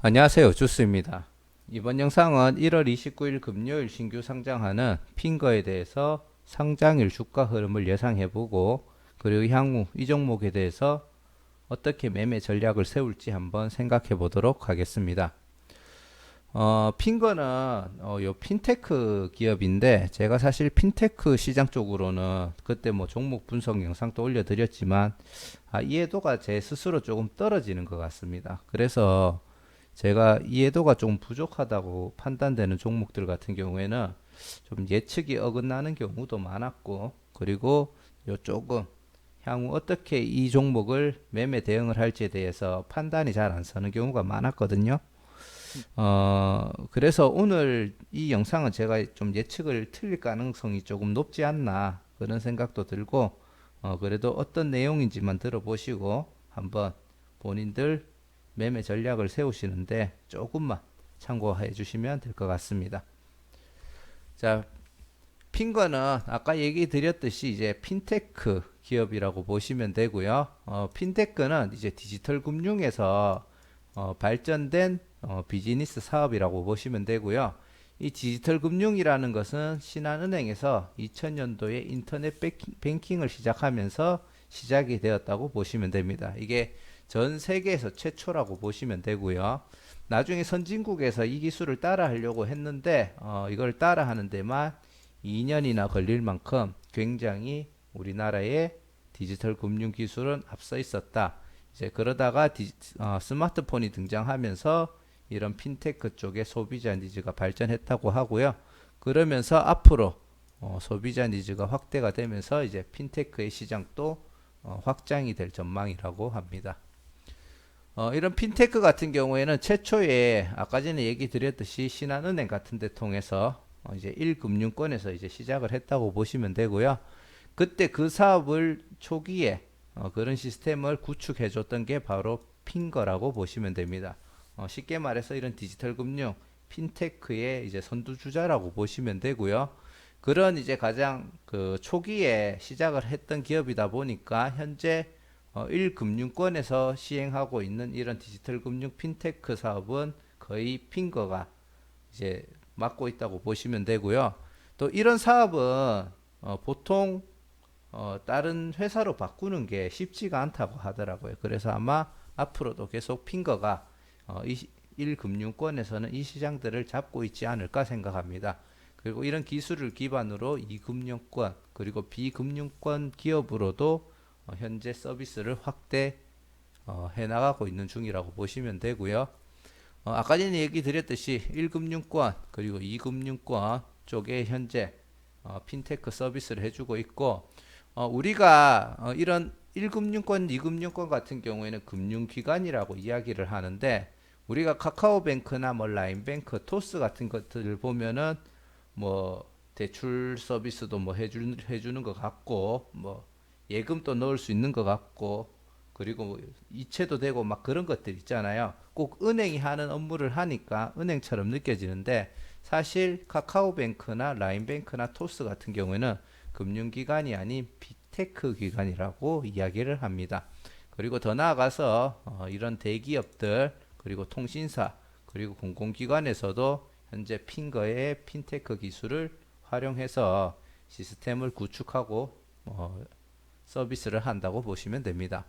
안녕하세요. 주스입니다. 이번 영상은 1월 29일 금요일 신규 상장하는 핑거에 대해서 상장일 주가 흐름을 예상해보고, 그리고 향후 이 종목에 대해서 어떻게 매매 전략을 세울지 한번 생각해 보도록 하겠습니다. 핑거는 요 핀테크 기업인데, 제가 사실 핀테크 시장 쪽으로는 그때 뭐 종목 분석 영상도 올려드렸지만, 이해도가 제 스스로 조금 떨어지는 것 같습니다. 그래서 제가 이해도가 좀 부족하다고 판단되는 종목들 같은 경우에는 좀 예측이 어긋나는 경우도 많았고, 그리고 요 조금 향후 어떻게 이 종목을 매매 대응을 할지에 대해서 판단이 잘 안 서는 경우가 많았거든요. 그래서 오늘 이 영상은 제가 좀 예측을 틀릴 가능성이 조금 높지 않나 그런 생각도 들고, 그래도 어떤 내용인지만 들어보시고 한번 본인들 매매 전략을 세우시는데 조금만 참고해 주시면 될 것 같습니다. 자, 핑거는 아까 얘기 드렸듯이 이제 핀테크 기업이라고 보시면 되고요. 핀테크는 이제 디지털 금융에서 발전된 비즈니스 사업이라고 보시면 되고요. 이 디지털 금융이라는 것은 신한은행에서 2000년도에 인터넷 뱅킹을 시작하면서 시작이 되었다고 보시면 됩니다. 이게 전 세계에서 최초라고 보시면 되고요. 나중에 선진국에서 이 기술을 따라 하려고 했는데 이걸 따라 하는 데만 2년이나 걸릴 만큼 굉장히 우리나라의 디지털 금융 기술은 앞서 있었다. 이제 그러다가 스마트폰이 등장하면서 이런 핀테크 쪽의 소비자 니즈가 발전했다고 하고요. 그러면서 앞으로 소비자 니즈가 확대가 되면서 이제 핀테크의 시장도 확장이 될 전망이라고 합니다. 이런 핀테크 같은 경우에는 최초에 아까 전에 얘기 드렸듯이 신한은행 같은 데 통해서 이제 1금융권에서 이제 시작을 했다고 보시면 되고요. 그때 그 사업을 초기에 그런 시스템을 구축해 줬던 게 바로 핑거라고 보시면 됩니다. 쉽게 말해서 이런 디지털 금융 핀테크의 이제 선두주자라고 보시면 되고요. 그런 이제 가장 그 초기에 시작을 했던 기업이다 보니까 현재 1금융권에서 시행하고 있는 이런 디지털 금융 핀테크 사업은 거의 핑거가 이제 맡고 있다고 보시면 되고요. 또 이런 사업은 보통 다른 회사로 바꾸는 게 쉽지가 않다고 하더라고요. 그래서 아마 앞으로도 계속 핑거가 이 1금융권에서는 이 시장들을 잡고 있지 않을까 생각합니다. 그리고 이런 기술을 기반으로 2금융권 그리고 비금융권 기업으로도 현재 서비스를 확대 해나가고 있는 중이라고 보시면 되고요. 아까 전에 얘기 드렸듯이 1금융권 그리고 2금융권 쪽에 현재 핀테크 서비스를 해주고 있고, 우리가 이런 1금융권, 2금융권 같은 경우에는 금융기관이라고 이야기를 하는데, 우리가 카카오뱅크나 뭐 라인뱅크, 토스 같은 것들을 보면은 뭐 대출 서비스도 뭐 해주는 것 같고, 뭐 예금도 넣을 수 있는 것 같고, 그리고 뭐 이체도 되고 막 그런 것들 있잖아요. 꼭 은행이 하는 업무를 하니까 은행처럼 느껴지는데, 사실 카카오뱅크나 라인뱅크나 토스 같은 경우에는 금융기관이 아닌 빅테크 기관이라고 이야기를 합니다. 그리고 더 나아가서 이런 대기업들 그리고 통신사 그리고 공공기관에서도 현재 핑거의 핀테크 기술을 활용해서 시스템을 구축하고 서비스를 한다고 보시면 됩니다.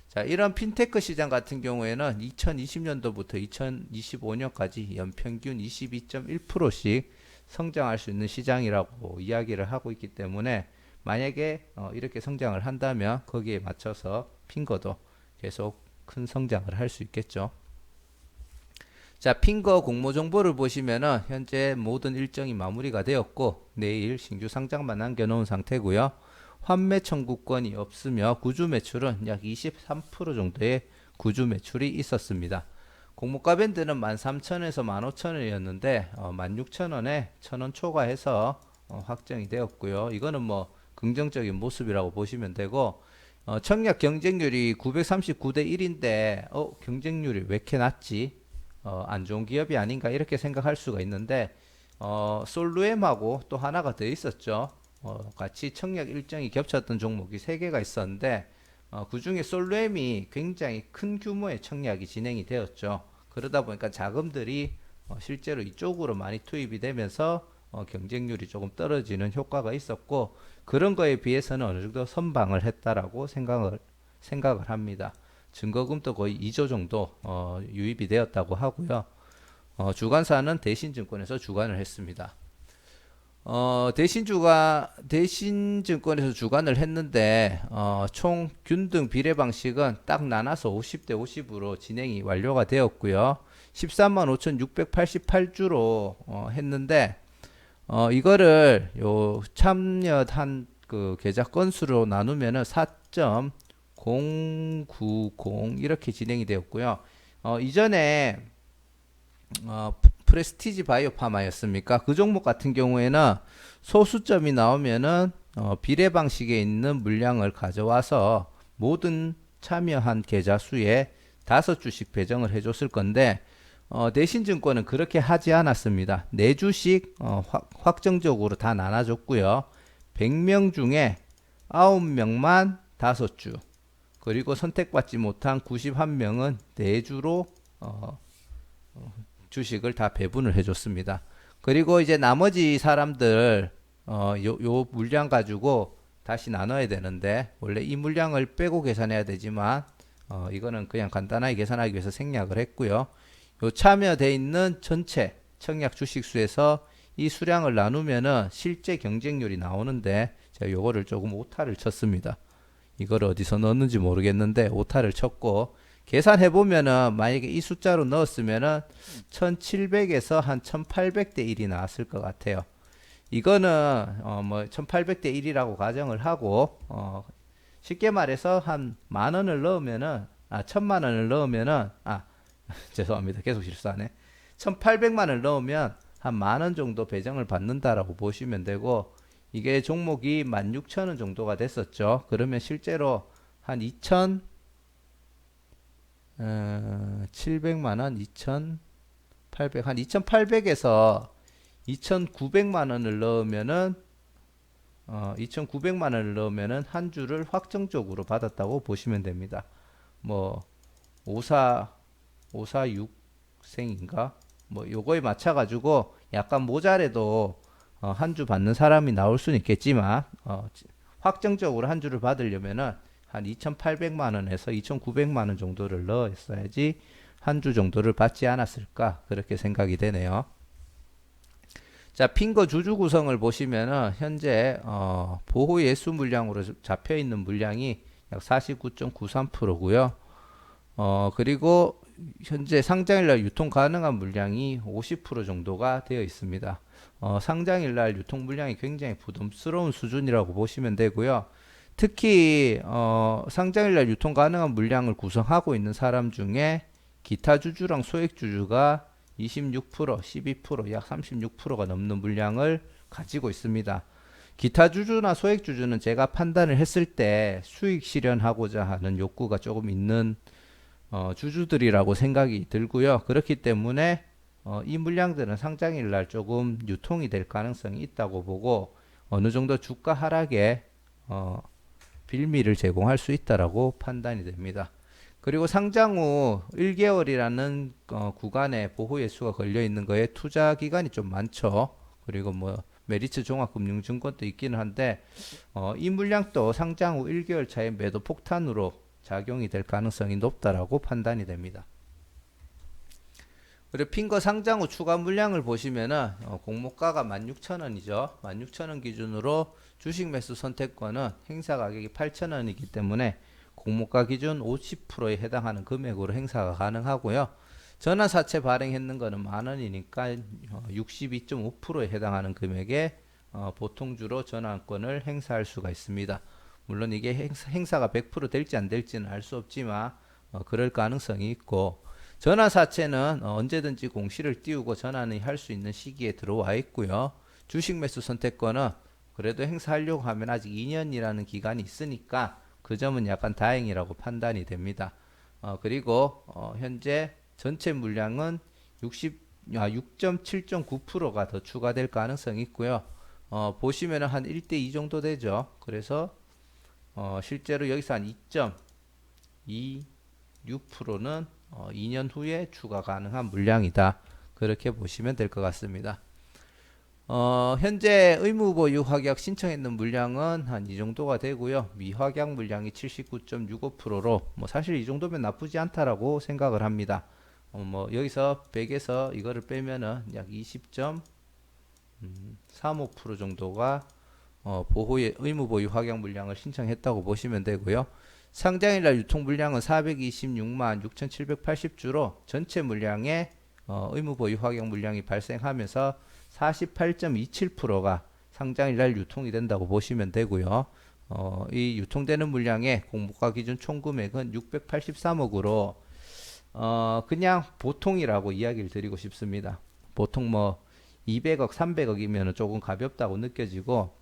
자, 이런 핀테크 시장 같은 경우에는 2020년도부터 2025년까지 연평균 22.1%씩 성장할 수 있는 시장이라고 이야기를 하고 있기 때문에, 만약에 이렇게 성장을 한다면 거기에 맞춰서 핑거도 계속 큰 성장을 할 수 있겠죠. 자, 핑거 공모 정보를 보시면은 현재 모든 일정이 마무리가 되었고 내일 신규 상장만 남겨놓은 상태고요. 환매 청구권이 없으며 구주 매출은 약 23% 정도의 구주 매출이 있었습니다. 공모가 밴드는 13,000원에서 15,000원이었는데 16,000원에 1,000원 초과해서 확정이 되었고요. 이거는 뭐 긍정적인 모습이라고 보시면 되고, 청약 경쟁률이 939대 1인데 경쟁률이 왜 이렇게 낮지? 안 좋은 기업이 아닌가 이렇게 생각할 수가 있는데, 솔루엠하고 또 하나가 더 있었죠. 같이 청약 일정이 겹쳤던 종목이 3개가 있었는데, 그 중에 솔루엠이 굉장히 큰 규모의 청약이 진행이 되었죠. 그러다 보니까 자금들이 실제로 이쪽으로 많이 투입이 되면서 경쟁률이 조금 떨어지는 효과가 있었고, 그런 거에 비해서는 어느 정도 선방을 했다라고 생각을 합니다. 증거금도 거의 2조 정도 유입이 되었다고 하고요. 주관사는 대신증권에서 주관을 했습니다. 대신증권에서 주관을 했는데, 총 균등 비례 방식은 딱 나눠서 50대 50으로 진행이 완료가 되었고요. 13만 5,688주로 했는데, 이거를 참여한 그 계좌 건수로 나누면은 4.090 이렇게 진행이 되었고요. 이전에 프레스티지 바이오파마였습니까? 그 종목 같은 경우에는 소수점이 나오면은 비례 방식에 있는 물량을 가져와서 모든 참여한 계좌 수에 5주씩 배정을 해줬을 건데, 대신증권은 그렇게 하지 않았습니다. 4주씩 확정적으로 다 나눠줬고요. 100명 중에 9명만 5주, 그리고 선택받지 못한 91명은 4주로 주식을 다 배분을 해줬습니다. 그리고 이제 나머지 사람들 요 물량 가지고 다시 나눠야 되는데, 원래 이 물량을 빼고 계산해야 되지만 이거는 그냥 간단하게 계산하기 위해서 생략을 했고요. 요 참여돼 있는 전체 청약 주식수에서 이 수량을 나누면은 실제 경쟁률이 나오는데, 제가 요거를 조금 오타를 쳤습니다. 이걸 어디서 넣었는지 모르겠는데 오타를 쳤고, 계산해 보면은 만약에 이 숫자로 넣었으면은 1700에서 한 1800대 1이 나왔을 것 같아요. 이거는 뭐 1800대 1이라고 가정을 하고, 쉽게 말해서 한 만 원을 넣으면은 1000만 원을 넣으면은 죄송합니다. 계속 실수하네. 1800만 원을 넣으면 한 만 원 정도 배정을 받는다라고 보시면 되고, 이게 종목이 16,000원 정도가 됐었죠. 그러면 실제로 한 700만 원, 2,800, 한 2,800에서 2,900만 원을 넣으면은 2,900만 원을 넣으면은 한 주를 확정적으로 받았다고 보시면 됩니다. 뭐 546생인가? 뭐 요거에 맞춰 가지고 약간 모자래도 한 주 받는 사람이 나올 수는 있겠지만, 확정적으로 한 주를 받으려면은 한 2,800만 원에서 2,900만 원 정도를 넣었어야지 한 주 정도를 받지 않았을까, 그렇게 생각이 되네요. 자, 핑거 주주 구성을 보시면은 현재 보호 예수 물량으로 잡혀 있는 물량이 약 49.93%고요. 그리고 현재 상장일날 유통 가능한 물량이 50% 정도가 되어 있습니다. 상장일날 유통 물량이 굉장히 부담스러운 수준이라고 보시면 되고요. 특히 상장일날 유통 가능한 물량을 구성하고 있는 사람 중에 기타 주주랑 소액 주주가 26%, 12%, 약 36%가 넘는 물량을 가지고 있습니다. 기타 주주나 소액 주주는 제가 판단을 했을 때 수익 실현하고자 하는 욕구가 조금 있는 주주들이라고 생각이 들고요. 그렇기 때문에 이 물량들은 상장일 날 조금 유통이 될 가능성이 있다고 보고, 어느 정도 주가 하락에 빌미를 제공할 수 있다라고 판단이 됩니다. 그리고 상장 후 1개월이라는 구간에 보호 예수가 걸려 있는 거에 투자 기간이 좀 많죠. 그리고 뭐 메리츠 종합금융증권도 있기는 한데, 이 물량도 상장 후 1개월 차에 매도 폭탄으로 작용이 될 가능성이 높다라고 판단이 됩니다. 그리고 핑거 상장 후 추가 물량을 보시면은 공모가가 16,000원이죠. 16,000원 기준으로 주식 매수 선택권은 행사 가격이 8,000원이기 때문에 공모가 기준 50%에 해당하는 금액으로 행사가 가능하고요. 전환 사채 발행했는 거는 만원이니까 62.5%에 해당하는 금액에 보통주로 전환권을 행사할 수가 있습니다. 물론 이게 행사가 100% 될지 안 될지는 알 수 없지만 그럴 가능성이 있고, 전환 사채는 언제든지 공시를 띄우고 전환을 할 수 있는 시기에 들어와 있고요. 주식 매수 선택권은 그래도 행사하려고 하면 아직 2년이라는 기간이 있으니까 그 점은 약간 다행이라고 판단이 됩니다. 그리고 현재 전체 물량은 6.7.9%가 더 추가될 가능성이 있고요. 보시면 한 1대2 정도 되죠. 그래서 실제로 여기서 한 2.26%는 2년 후에 추가 가능한 물량이다. 그렇게 보시면 될 것 같습니다. 현재 의무보유 확약 신청했는 물량은 한 이 정도가 되고요. 미확약 물량이 79.65%로 뭐 사실 이 정도면 나쁘지 않다라고 생각을 합니다. 뭐 여기서 100에서 이거를 빼면은 약 20.35% 정도가 보호의 의무보유 확약 물량을 신청했다고 보시면 되고요. 상장일날 유통 물량은 426만 6,780주로 전체 물량의 의무보유 확약 물량이 발생하면서 48.27%가 상장일날 유통이 된다고 보시면 되고요. 이 유통되는 물량의 공모가 기준 총 금액은 683억으로 그냥 보통이라고 이야기를 드리고 싶습니다. 보통 뭐 200억, 300억이면 조금 가볍다고 느껴지고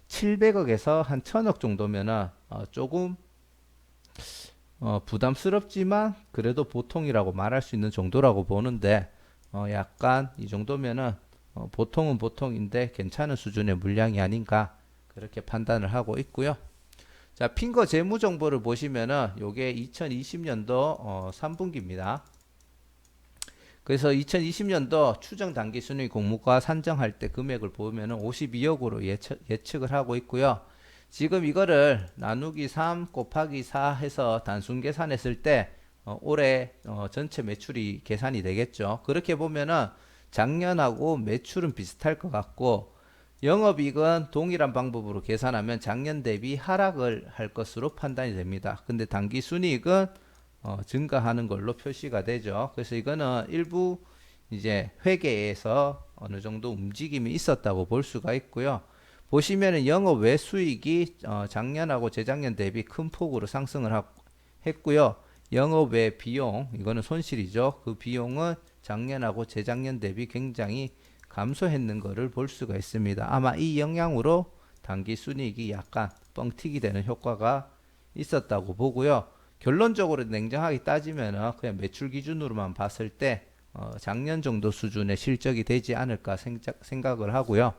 700억에서 한 1000억 정도면은 조금 부담스럽지만 그래도 보통이라고 말할 수 있는 정도라고 보는데 약간 이 정도면은 보통은 보통인데 괜찮은 수준의 물량이 아닌가 그렇게 판단을 하고 있고요. 자, 핑거 재무 정보를 보시면은 요게 2020년도 3분기입니다. 그래서 2020년도 추정 단기 순위 공모가 산정할 때 금액을 보면은 52억으로 예측을 하고 있고요. 지금 이거를 나누기 3 곱하기 4 해서 단순 계산했을 때 올해 전체 매출이 계산이 되겠죠. 그렇게 보면은 작년하고 매출은 비슷할 것 같고 영업이익은 동일한 방법으로 계산하면 작년 대비 하락을 할 것으로 판단이 됩니다. 근데 단기 순이익은 증가하는 걸로 표시가 되죠. 그래서 이거는 일부 이제 회계에서 어느 정도 움직임이 있었다고 볼 수가 있고요. 보시면은 영업 외 수익이 작년하고 재작년 대비 큰 폭으로 상승을 했고요. 영업 외 비용, 이거는 손실이죠. 그 비용은 작년하고 재작년 대비 굉장히 감소했는 것을 볼 수가 있습니다. 아마 이 영향으로 단기 순이익이 약간 뻥튀기 되는 효과가 있었다고 보고요. 결론적으로 냉정하게 따지면 그냥 매출 기준으로만 봤을 때 작년 정도 수준의 실적이 되지 않을까 생각을 하고요.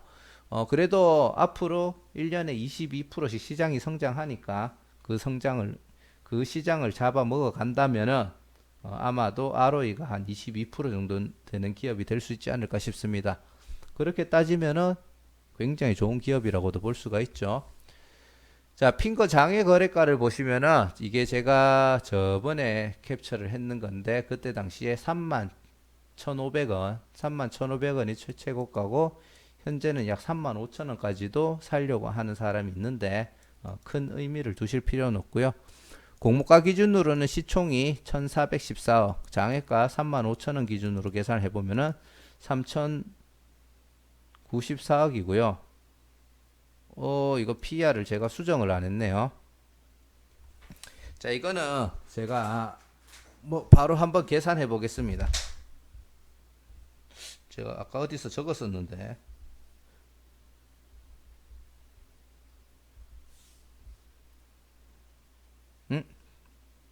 그래도 앞으로 1년에 22%씩 시장이 성장하니까 그 시장을 잡아먹어 간다면은 아마도 ROE가 한 22% 정도 되는 기업이 될 수 있지 않을까 싶습니다. 그렇게 따지면은 굉장히 좋은 기업이라고도 볼 수가 있죠. 자, 핑거 장외 거래가를 보시면은 이게 제가 저번에 캡처를 했는 건데 그때 당시에 31,500원, 31,500원이 최고가고 현재는 약 35,000원까지도 살려고 하는 사람이 있는데 큰 의미를 두실 필요는 없고요. 공모가 기준으로는 시총이 1,414억, 장외가 35,000원 기준으로 계산을 해보면은 3,094억이고요. 이거 PER을 제가 수정을 안 했네요. 자, 이거는 제가 뭐 바로 한번 계산해 보겠습니다. 제가 아까 어디서 적었었는데.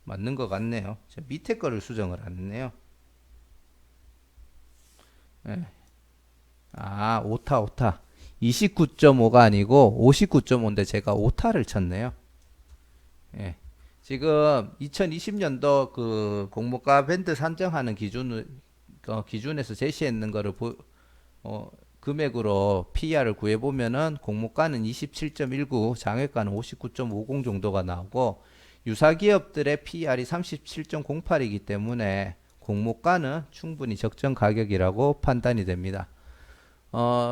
맞는 것 같네요. 제가 밑에 거를 수정을 안 했네요. 네. 아, 오타. 29.5가 아니고 59.5인데 제가 오타를 쳤네요. 예. 지금 2020년도 그 공모가 밴드 산정하는 기준에서 제시했는 거를 금액으로 PER을 구해보면은 공모가는 27.19, 장외가는 59.50 정도가 나오고 유사 기업들의 PER이 37.08이기 때문에 공모가는 충분히 적정 가격이라고 판단이 됩니다.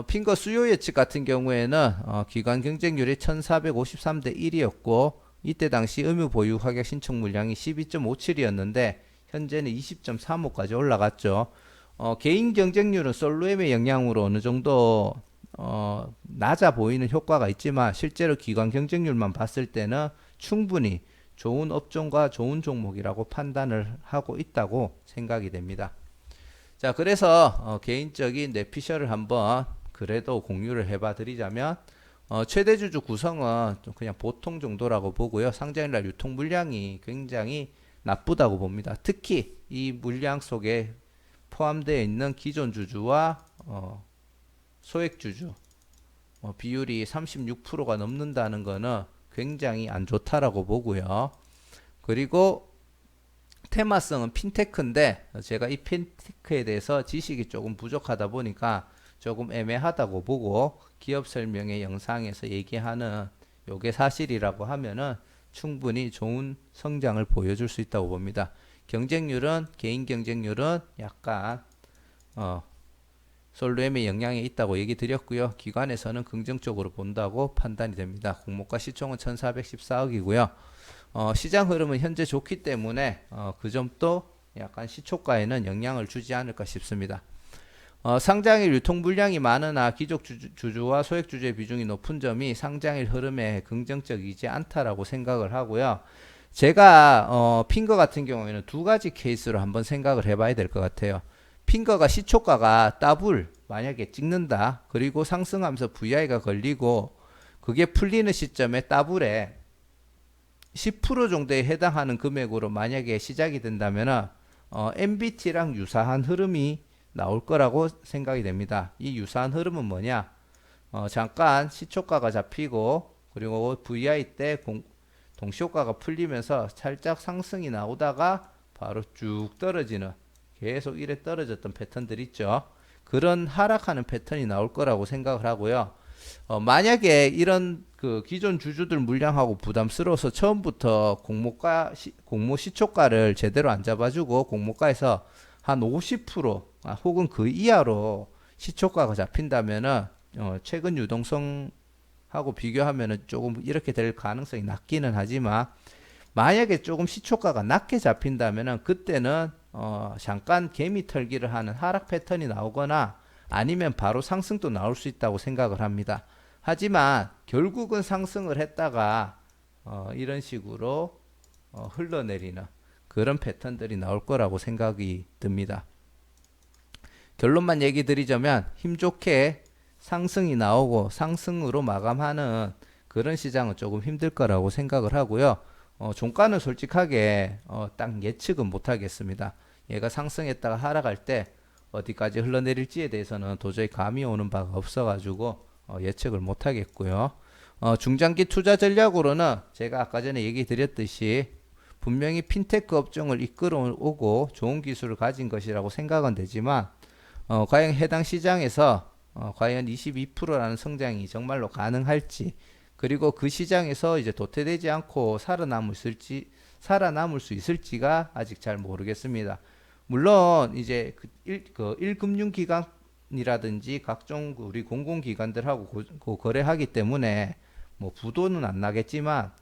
핑거 수요 예측 같은 경우에는 기관 경쟁률이 1453대 1이었고 이때 당시 의무 보유 확약 신청 물량이 12.57이었는데 현재는 20.35까지 올라갔죠. 개인 경쟁률은 솔로엠의 영향으로 어느 정도 낮아 보이는 효과가 있지만 실제로 기관 경쟁률만 봤을 때는 충분히 좋은 업종과 좋은 종목이라고 판단을 하고 있다고 생각이 됩니다. 자, 그래서 개인적인 뇌피셜을 한번 그래도 공유를 해봐 드리자면 최대 주주 구성은 좀 그냥 보통 정도라고 보고요. 상장일날 유통 물량이 굉장히 나쁘다고 봅니다. 특히 이 물량 속에 포함되어 있는 기존 주주와 소액 주주 비율이 36%가 넘는다는 것은 굉장히 안 좋다라고 보고요. 그리고 테마성은 핀테크인데 제가 이 핀테크에 대해서 지식이 조금 부족하다 보니까 조금 애매하다고 보고 기업 설명의 영상에서 얘기하는 요게 사실이라고 하면은 충분히 좋은 성장을 보여줄 수 있다고 봅니다. 경쟁률은 개인 경쟁률은 약간 솔로엠의 영향이 있다고 얘기 드렸고요. 기관에서는 긍정적으로 본다고 판단이 됩니다. 공모가 시총은 1414억이고요. 시장 흐름은 현재 좋기 때문에 그 점도 약간 시초가에는 영향을 주지 않을까 싶습니다. 상장일 유통 물량이 많으나 기존 주주와 소액 주주의 비중이 높은 점이 상장일 흐름에 긍정적이지 않다라고 생각을 하고요. 제가 핑거 같은 경우에는 두 가지 케이스로 한번 생각을 해봐야 될 것 같아요. 핑거가 시초가가 더블 만약에 찍는다. 그리고 상승하면서 VI가 걸리고 그게 풀리는 시점에 더블에 10% 정도에 해당하는 금액으로 만약에 시작이 된다면 MBT랑 유사한 흐름이 나올 거라고 생각이 됩니다. 이 유사한 흐름은 뭐냐? 잠깐 시초가가 잡히고 그리고 VI 때 동시효과가 풀리면서 살짝 상승이 나오다가 바로 쭉 떨어지는 계속 이래 떨어졌던 패턴들 있죠. 그런 하락하는 패턴이 나올 거라고 생각을 하고요. 만약에 이런 그 기존 주주들 물량하고 부담스러워서 처음부터 공모 시초가를 제대로 안 잡아주고 공모가에서 한 50% 혹은 그 이하로 시초가가 잡힌다면은 최근 유동성하고 비교하면은 조금 이렇게 될 가능성이 낮기는 하지만 만약에 조금 시초가가 낮게 잡힌다면은 그때는 잠깐 개미 털기를 하는 하락 패턴이 나오거나 아니면 바로 상승도 나올 수 있다고 생각을 합니다. 하지만 결국은 상승을 했다가 이런 식으로 흘러내리는 그런 패턴들이 나올 거라고 생각이 듭니다. 결론만 얘기 드리자면 힘 좋게 상승이 나오고 상승으로 마감하는 그런 시장은 조금 힘들 거라고 생각을 하고요. 종가는 솔직하게 딱 예측은 못 하겠습니다. 얘가 상승했다가 하락할 때 어디까지 흘러내릴지에 대해서는 도저히 감이 오는 바가 없어가지고 예측을 못 하겠고요. 중장기 투자 전략으로는 제가 아까 전에 얘기 드렸듯이 분명히 핀테크 업종을 이끌어오고 좋은 기술을 가진 것이라고 생각은 되지만 과연 해당 시장에서 과연 22%라는 성장이 정말로 가능할지 그리고 그 시장에서 이제 도태되지 않고 살아남을 수 있을지가 아직 잘 모르겠습니다. 물론 이제 그 1금융기관이라든지 각종 우리 공공기관들하고 거래하기 때문에 뭐 부도는 안 나겠지만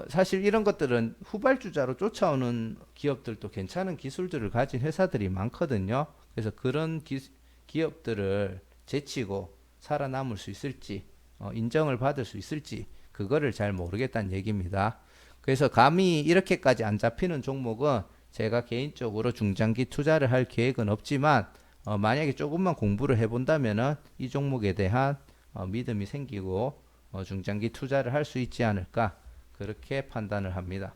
사실 이런 것들은 후발주자로 쫓아오는 기업들도 괜찮은 기술들을 가진 회사들이 많거든요. 그래서 그런 기업들을 제치고 살아남을 수 있을지 인정을 받을 수 있을지 그거를 잘 모르겠다는 얘기입니다. 그래서 감히 이렇게까지 안 잡히는 종목은 제가 개인적으로 중장기 투자를 할 계획은 없지만 만약에 조금만 공부를 해본다면은 이 종목에 대한 믿음이 생기고 중장기 투자를 할 수 있지 않을까 그렇게 판단을 합니다.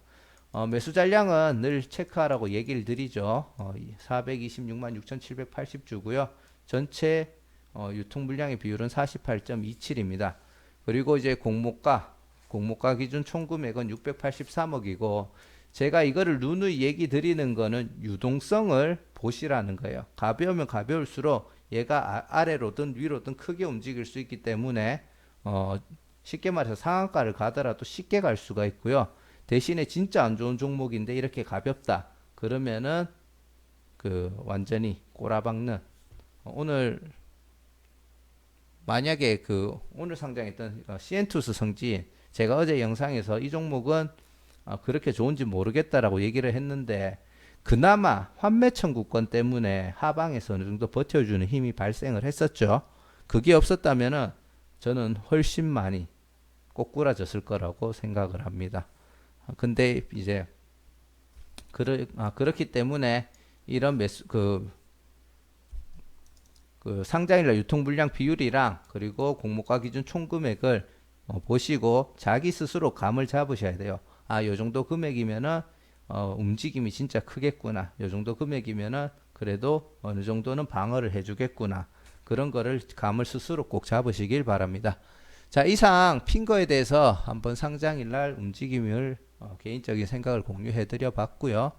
매수 잔량은 늘 체크하라고 얘기를 드리죠. 426만 6,780주고요. 전체 유통 물량의 비율은 48.27입니다. 그리고 이제 공모가 기준 총 금액은 683억이고 제가 이거를 누누이 얘기 드리는 거는 유동성을 보시라는 거예요. 가벼우면 가벼울수록 얘가 아래로든 위로든 크게 움직일 수 있기 때문에 쉽게 말해서 상한가를 가더라도 쉽게 갈 수가 있고요. 대신에 진짜 안 좋은 종목인데 이렇게 가볍다. 그러면은 완전히 꼬라박는 오늘 만약에 오늘 상장했던 시엔투스 성진 제가 어제 영상에서 이 종목은 그렇게 좋은지 모르겠다라고 얘기를 했는데 그나마 환매 청구권 때문에 하방에서 어느 정도 버텨주는 힘이 발생을 했었죠. 그게 없었다면은 저는 훨씬 많이 꼬꾸라졌을 거라고 생각을 합니다. 근데 이제 그렇기 때문에 이런 상장일날 유통 물량 비율이랑 그리고 공모가 기준 총 금액을 보시고 자기 스스로 감을 잡으셔야 돼요. 요 정도 금액이면은 움직임이 진짜 크겠구나. 요 정도 금액이면은 그래도 어느 정도는 방어를 해주겠구나. 그런 거를 감을 스스로 꼭 잡으시길 바랍니다. 자, 이상 핑거에 대해서 한번 상장일날 움직임을 개인적인 생각을 공유해 드려 봤고요.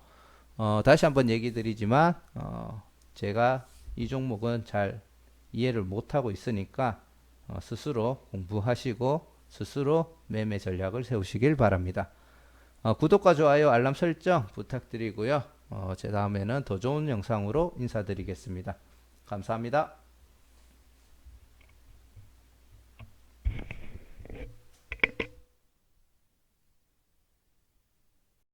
다시 한번 얘기 드리지만 제가 이 종목은 잘 이해를 못하고 있으니까 스스로 공부하시고 스스로 매매 전략을 세우시길 바랍니다. 구독과 좋아요, 알람 설정 부탁드리고요. 제 다음에는 더 좋은 영상으로 인사드리겠습니다. 감사합니다.